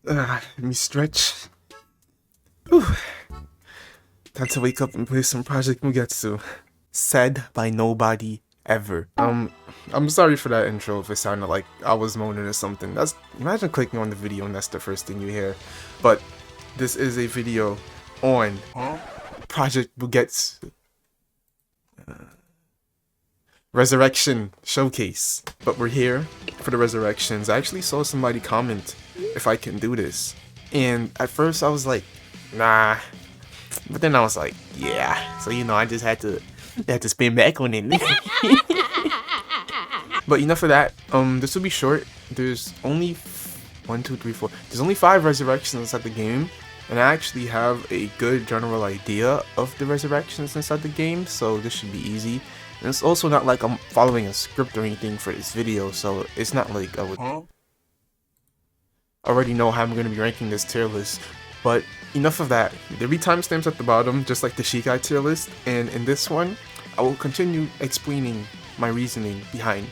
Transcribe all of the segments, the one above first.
Let me stretch. Whew. Time to wake up and play some Project Mugetsu. Said by nobody ever. I'm sorry for that intro if it sounded like I was moaning or something. Imagine clicking on the video and that's the first thing you hear. But this is a video on Project Mugetsu. Resurrection Showcase. But we're here for the resurrections. I actually saw somebody comment if I can do this. And at first I was like, nah. But then I was like, yeah. So I just had to spin back on it. But enough of that. This will be short. There's only 1, 2, 3, 4. There's only 5 resurrections inside the game. And I actually have a good general idea of the resurrections inside the game, so this should be easy. And it's also not like I'm following a script or anything for this video, so it's not like I would already know how I'm going to be ranking this tier list. But enough of that. There'll be timestamps at the bottom, just like the Shikai tier list, and in this one, I will continue explaining my reasoning behind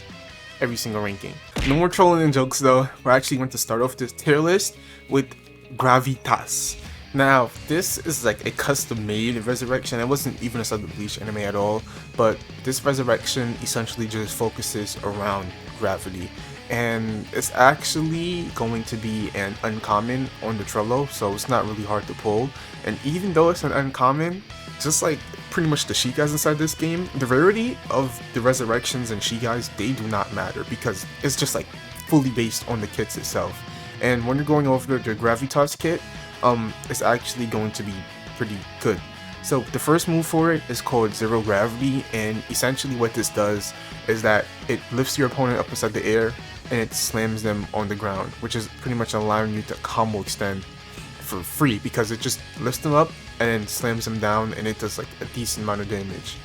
every single ranking. No more trolling and jokes though. We're actually going to start off this tier list with Gravitas. Now, this is like a custom-made resurrection. It wasn't even a sub Bleach anime at all, but this resurrection essentially just focuses around gravity. And it's actually going to be an uncommon on the Trello, so it's not really hard to pull. And even though it's an uncommon, just like pretty much the Shikais inside this game, the rarity of the resurrections and Shikais, they do not matter because it's just like fully based on the kits itself. And when you're going over the Gravitas kit, it's actually going to be pretty good. So the first move for it is called Zero Gravity, and essentially what this does is that it lifts your opponent up inside the air and it slams them on the ground, which is pretty much allowing you to combo extend for free because it just lifts them up and then slams them down, and it does like a decent amount of damage.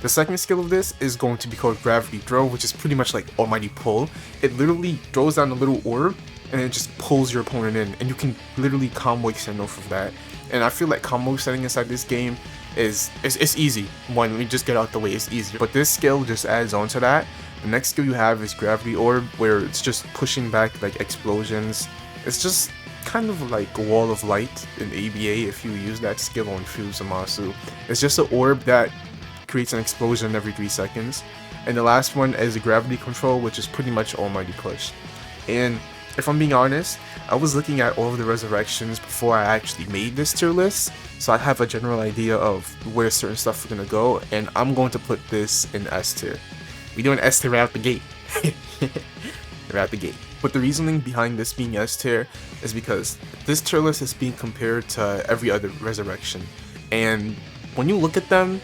The second skill of this is going to be called Gravity Throw, which is pretty much like Almighty Pull. It literally throws down a little orb and it just pulls your opponent in, and you can literally combo extend off of that. And I feel like combo extending inside this game is easy. One, let me just get out the way, it's easier. But this skill just adds on to that. The next skill you have is Gravity Orb, where it's just pushing back like explosions. It's just kind of like a wall of light in ABA if you use that skill on Fusamasu. It's just an orb that creates an explosion every 3 seconds. And the last one is the Gravity Control, which is pretty much Almighty Push. And if I'm being honest, I was looking at all of the resurrections before I actually made this tier list, so I have a general idea of where certain stuff are gonna go, and I'm going to put this in S tier. We doing S tier right out the gate. Right out the gate. But the reasoning behind this being S tier is because this tier list is being compared to every other resurrection, and when you look at them,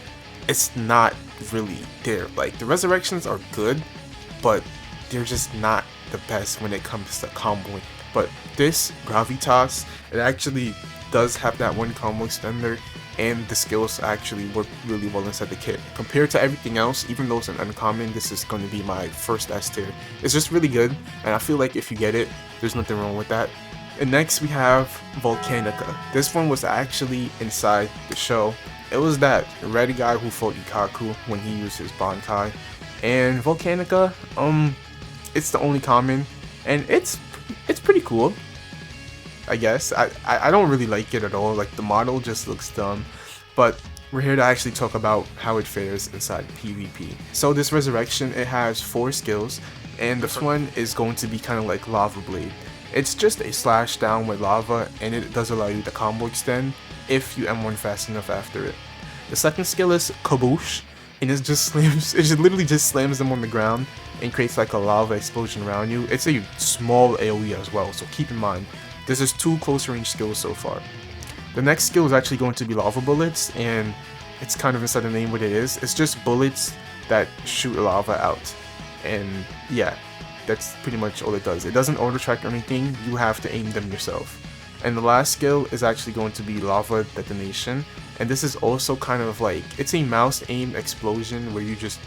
it's not really there. Like, the resurrections are good, but they're just not the best when it comes to comboing. But this Gravitas, it actually does have that one combo extender, and the skills actually work really well inside the kit. Compared to everything else, even though it's an uncommon, this is going to be my first S tier. It's just really good, and I feel like if you get it, there's nothing wrong with that. And next we have Volcanica. This one was actually inside the show. It was that red guy who fought Ikaku when he used his Bankai. And Volcanica, it's the only common, and it's pretty cool, I guess. I don't really like it at all. Like, the model just looks dumb, but we're here to actually talk about how it fares inside PvP. So this resurrection, it has 4 skills, and this one is going to be kind of like Lava Blade. It's just a slash down with lava, and it does allow you to combo extend if you M1 fast enough after it. The second skill is Kaboosh, and it literally just slams them on the ground and creates like a lava explosion around you. It's a small AoE as well, so keep in mind, this is 2 close range skills so far. The next skill is actually going to be Lava Bullets, and it's kind of inside the name what it is. It's just bullets that shoot lava out, and yeah, that's pretty much all it does. It doesn't auto track or anything, you have to aim them yourself. And the last skill is actually going to be Lava Detonation, and this is also kind of like, it's a mouse aim explosion where you just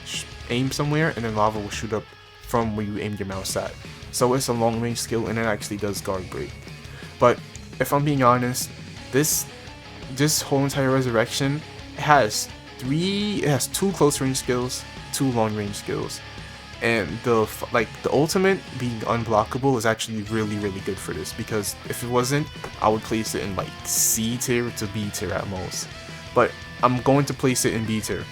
aim somewhere and then lava will shoot up from where you aimed your mouse at. So it's a long range skill, and it actually does guard break. But if I'm being honest, this whole entire resurrection, it has 2 close range skills, 2 long range skills. And the ultimate being unblockable is actually really good for this, because if it wasn't, I would place it in like C tier to B tier at most. But I'm going to place it in B tier.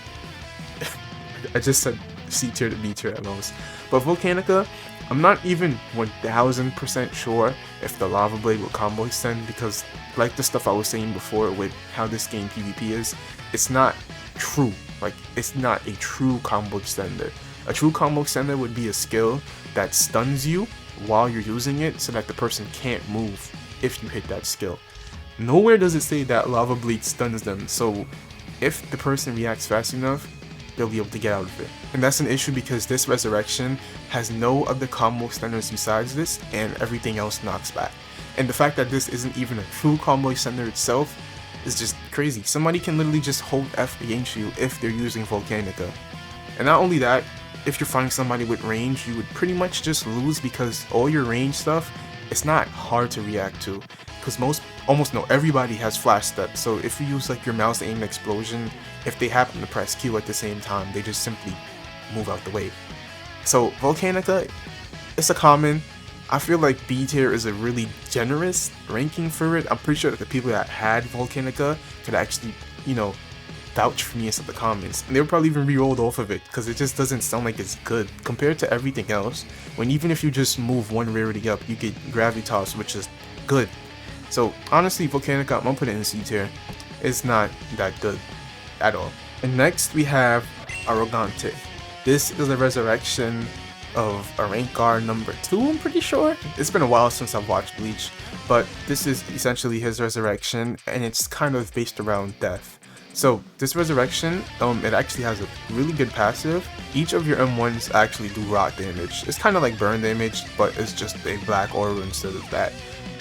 I just said C tier to B tier at most. But Volcanica, I'm not even 1000% sure if the Lava Blade will combo extend, because like the stuff I was saying before with how this game PvP is, it's not true. Like, it's not a true combo extender. A true combo extender would be a skill that stuns you while you're using it so that the person can't move if you hit that skill. Nowhere does it say that Lava Blade stuns them, so if the person reacts fast enough, they'll be able to get out of it. And that's an issue because this Resurrection has no other combo extenders besides this, and everything else knocks back. And the fact that this isn't even a true combo extender itself is just crazy. Somebody can literally just hold F against you if they're using Volcanica. And not only that, if you're fighting somebody with range, you would pretty much just lose, because all your range stuff, it's not hard to react to. Because everybody has flash steps, so if you use like your mouse aim explosion, if they happen to press Q at the same time, they just simply move out the way. So Volcanica, it's a common. I feel like B tier is a really generous ranking for it. I'm pretty sure that the people that had Volcanica could actually, you know, vouch for me in the comments, and they were probably even re-rolled off of it because it just doesn't sound like it's good compared to everything else. When even if you just move one rarity up, you get Gravitas, which is good. So honestly, Volcanica, I'm gonna put it in C tier. It's not that good at all. And next we have Arrogante. This is a resurrection of a rank guard number 2, I'm pretty sure. It's been a while since I've watched Bleach, but this is essentially his resurrection, and it's kind of based around death. So this resurrection, it actually has a really good passive. Each of your M1s actually do rot damage. It's kind of like burn damage, but it's just a black aura instead of that,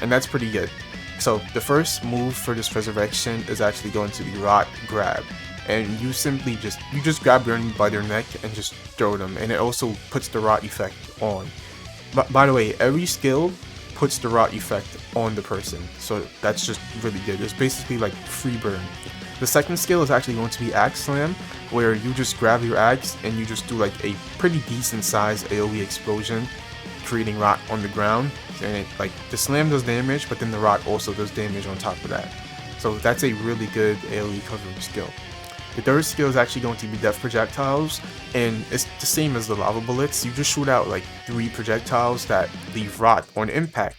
and that's pretty good. So the first move for this resurrection is actually going to be Rot Grab, and you simply just grab your enemy by their neck and just throw them, and it also puts the rot effect on. But by the way, every skill puts the rot effect on the person, so that's just really good. It's basically like free burn. The second skill is actually going to be Axe Slam, where you just grab your axe and you just do like a pretty decent sized AoE explosion, creating rot on the ground. And it, like, the slam does damage, but then the rot also does damage on top of that. So that's a really good AoE covering skill. The third skill is actually going to be Death Projectiles, and it's the same as the Lava Bullets. You just shoot out like 3 projectiles that leave rot on impact,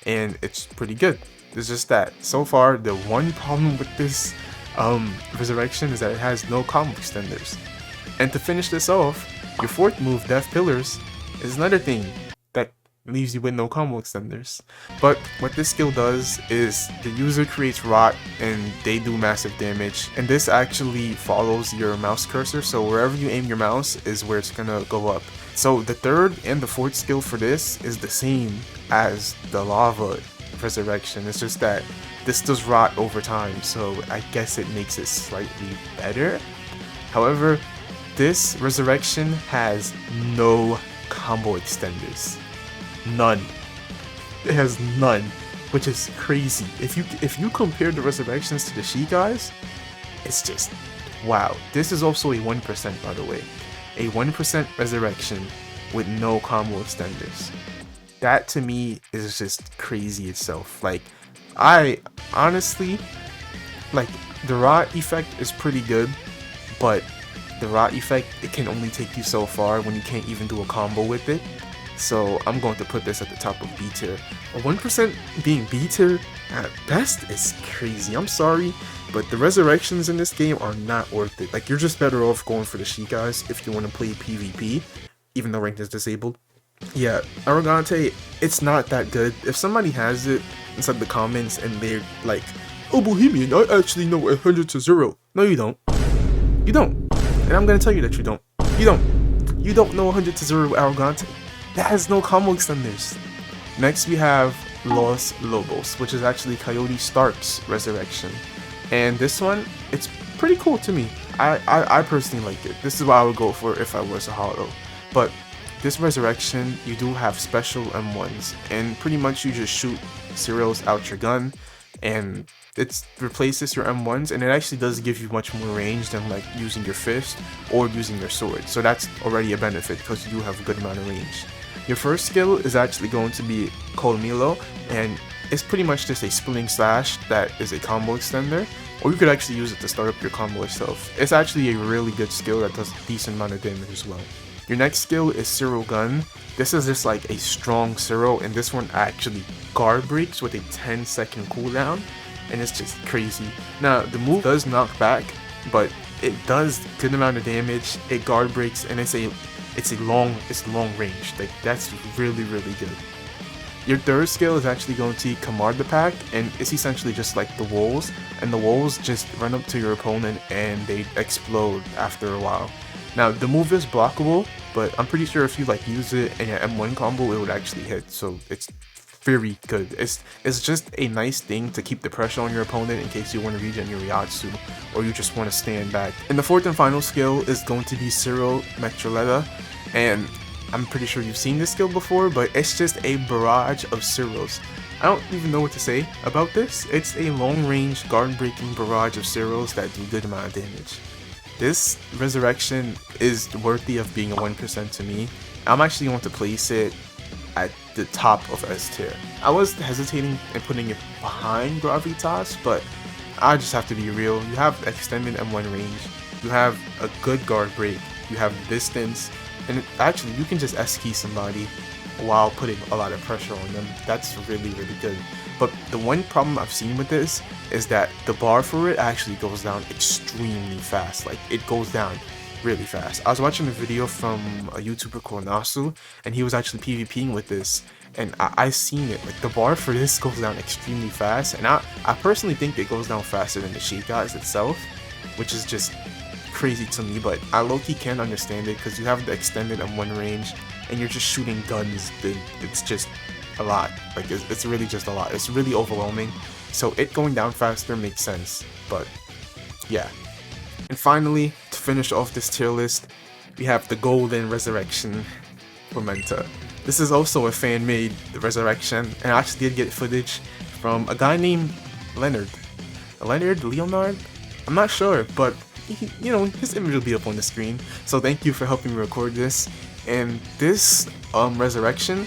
and it's pretty good. It's just that so far the one problem with this resurrection is that it has no combo extenders. And to finish this off, your fourth move, Death Pillars, is another thing that leaves you with no combo extenders. But what this skill does is the user creates rot and they do massive damage, and this actually follows your mouse cursor, so wherever you aim your mouse is where it's gonna go up. So the third and the fourth skill for this is the same as the lava resurrection. It's just that this does rot over time, so I guess it makes it slightly better. However, this resurrection has no combo extenders. None. It has none, which is crazy. If you compare the resurrections to the Shi'Gais, it's just wow. This is also a 1%, by the way. A 1% resurrection with no combo extenders. That to me is just crazy itself. Like, I honestly, like, the rot effect is pretty good, but the rot effect, it can only take you so far when you can't even do a combo with it. So I'm going to put this at the top of B tier. A 1% being B tier at best is crazy. I'm sorry, but the resurrections in this game are not worth it. Like, you're just better off going for the Shi'Gais if you want to play PvP, even though ranked is disabled. Yeah, Arrogante, it's not that good. If somebody has it inside the comments and they're like, "Oh, Bohemian, I actually know 100 to 0. No, you don't. You don't. And I'm gonna tell you that you don't. You don't. You don't know 100 to 0 with Arrogante. That has no combo extenders. Next we have Los Lobos, which is actually Coyote Stark's resurrection. And this one, it's pretty cool to me. I personally like it. This is what I would go for if I was a holo. But this resurrection, you do have special M1s, and pretty much you just shoot cereals out your gun, and It replaces your M1s, and it actually does give you much more range than like using your fist or using your sword. So that's already a benefit because you do have a good amount of range. Your first skill is actually going to be Colmilo, and it's pretty much just a splitting slash that is a combo extender, or you could actually use it to start up your combo itself. It's actually a really good skill that does a decent amount of damage as well. Your next skill is Zero Gun. This is just like a strong Zero, and this one actually guard breaks with a 10-second cooldown, and it's just crazy. Now the move does knock back, but it does good amount of damage. It guard breaks, and it's long range. Like that's really good. Your third skill is actually going to command the pack, and it's essentially just like the walls, and the walls just run up to your opponent and they explode after a while. Now the move is blockable, but I'm pretty sure if you like use it in your M1 combo, it would actually hit. So it's very good. It's just a nice thing to keep the pressure on your opponent in case you want to regen your Ryatsu or you just want to stand back. And the fourth and final skill is going to be Zero Metroletta, and I'm pretty sure you've seen this skill before, but it's just a barrage of Zeros. I don't even know what to say about this. It's a long range guard breaking barrage of Zeros that do a good amount of damage. This resurrection is worthy of being a 1% to me. I'm actually going to place it at the top of S tier. I was hesitating in putting it behind Gravitas, but I just have to be real. You have extended M1 range, you have a good guard break, you have distance, and actually you can just S-key somebody while putting a lot of pressure on them. That's really good. But the one problem I've seen with this is that the bar for it actually goes down extremely fast. Like it goes down really fast. I was watching a video from a YouTuber called Nasu, and he was actually PvPing with this, and I've seen it. Like the bar for this goes down extremely fast, and I personally think it goes down faster than the Shikai itself, which is just crazy to me. But I low-key can't understand it because you have the extended M1 range and you're just shooting guns. It's just a lot. Like it's really just a lot. It's really overwhelming, so it going down faster makes sense. But yeah. And finally, to finish off this tier list, we have the Golden Resurrection Tormenta. This is also a fan-made resurrection, and I actually did get footage from a guy named Leonard. Leonard? I'm not sure, but you know, his image will be up on the screen. So thank you for helping me record this. And this resurrection,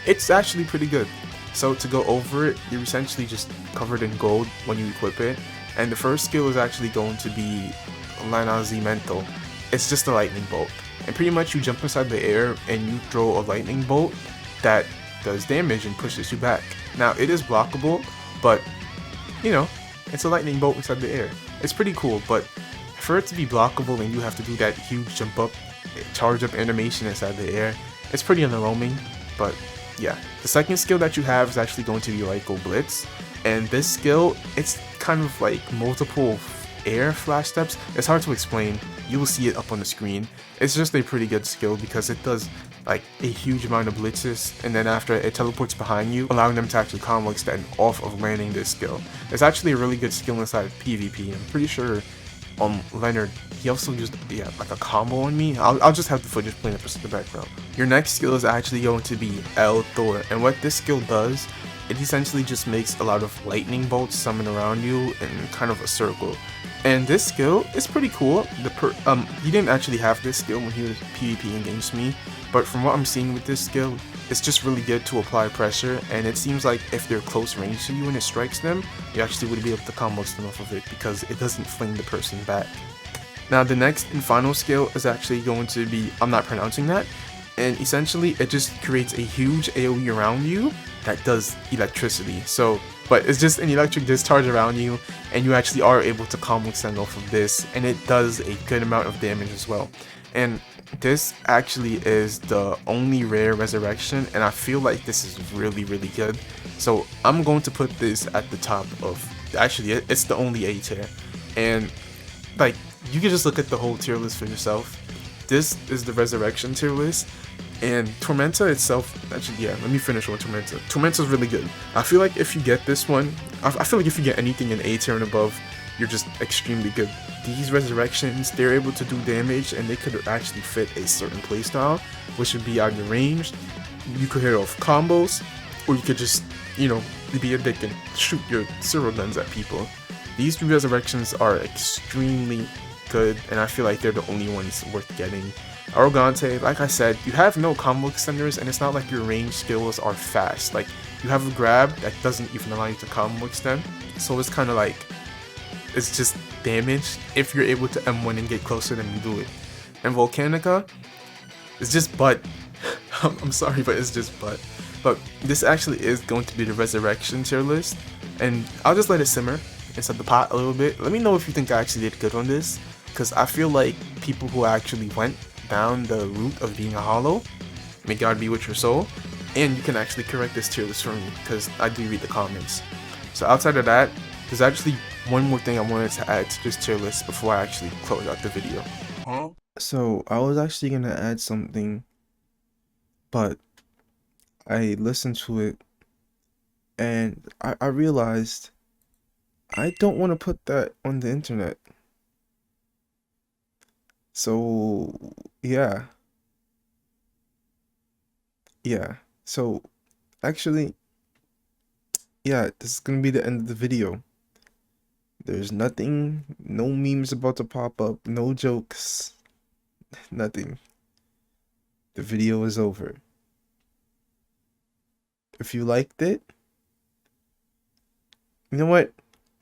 it's actually pretty good. So to go over it, you're essentially just covered in gold when you equip it. And the first skill is actually going to be Lanazimento. It's just a lightning bolt. And pretty much you jump inside the air and you throw a lightning bolt that does damage and pushes you back. Now it is blockable, but you know, it's a lightning bolt inside the air. It's pretty cool, but for it to be blockable and you have to do that huge jump up, charge up animation inside the air, it's pretty underwhelming. But yeah, the second skill that you have is actually going to be Raiko Blitz, and this skill, it's kind of like multiple air flash steps. It's hard to explain. You will see it up on the screen. It's just a pretty good skill because it does like a huge amount of blitzes, and then after it teleports behind you, allowing them to actually combo extend off of landing this skill. It's actually a really good skill inside PvP. I'm pretty sure Leonard, he also used like a combo on me. I'll just have the footage playing up in the background. Your next skill is actually going to be El Thor, and what this skill does, it essentially just makes a lot of lightning bolts summon around you in kind of a circle. And this skill is pretty cool. He didn't actually have this skill when he was PvPing against me, but from what I'm seeing with this skill, it's just really good to apply pressure, and it seems like if they're close range to you and it strikes them, you actually would be able to combo them off of it because it doesn't fling the person back. Now the next and final skill is actually going to be, I'm not pronouncing that, and essentially it just creates a huge AoE around you that does electricity. So, but it's just an electric discharge around you, and you actually are able to combo extend off of this, and it does a good amount of damage as well. And this actually is the only rare resurrection, and I feel like this is really good. So I'm going to put this at the top of, actually it's the only A tier, and like you can just look at the whole tier list for yourself. This is the resurrection tier list, and Tormenta itself, actually, yeah, let me finish on Tormenta. Tormenta's really good. I feel like if you get this one, I feel like if you get anything in A tier and above, you're just extremely good. These resurrections, they're able to do damage, and they could actually fit a certain playstyle, which would be either ranged, you could hit off combos, or you could just, you know, be a dick and shoot your zero guns at people. These 3 resurrections are extremely good, and I feel like they're the only ones worth getting. Arrogante, like I said, you have no combo extenders, and it's not like your range skills are fast. Like, you have a grab that doesn't even allow you to combo extend, so it's kind of like, it's just damage if you're able to M1 and get closer than you do it. And Volcanica, it's just butt. I'm sorry, but it's just butt. But this actually is going to be the resurrection tier list, and I'll just let it simmer inside the pot a little bit. Let me know if you think I actually did good on this, because I feel like people who actually went down the route of being a hollow, may God be with your soul, and you can actually correct this tier list for me, because I do read the comments. So outside of that, there's actually one more thing I wanted to add to this tier list before I actually close out the video. So I was actually going to add something, but I listened to it, and I realized I don't want to put that on the internet. So yeah, so actually, yeah, this is gonna be the end of the video. There's nothing, no memes about to pop up, no jokes, nothing. The video is over. If you liked it, you know what?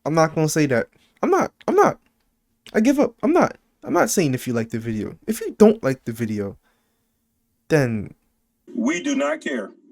I'm not gonna say that. I'm not. I give up. I'm not saying if you like the video. If you don't like the video, then we do not care.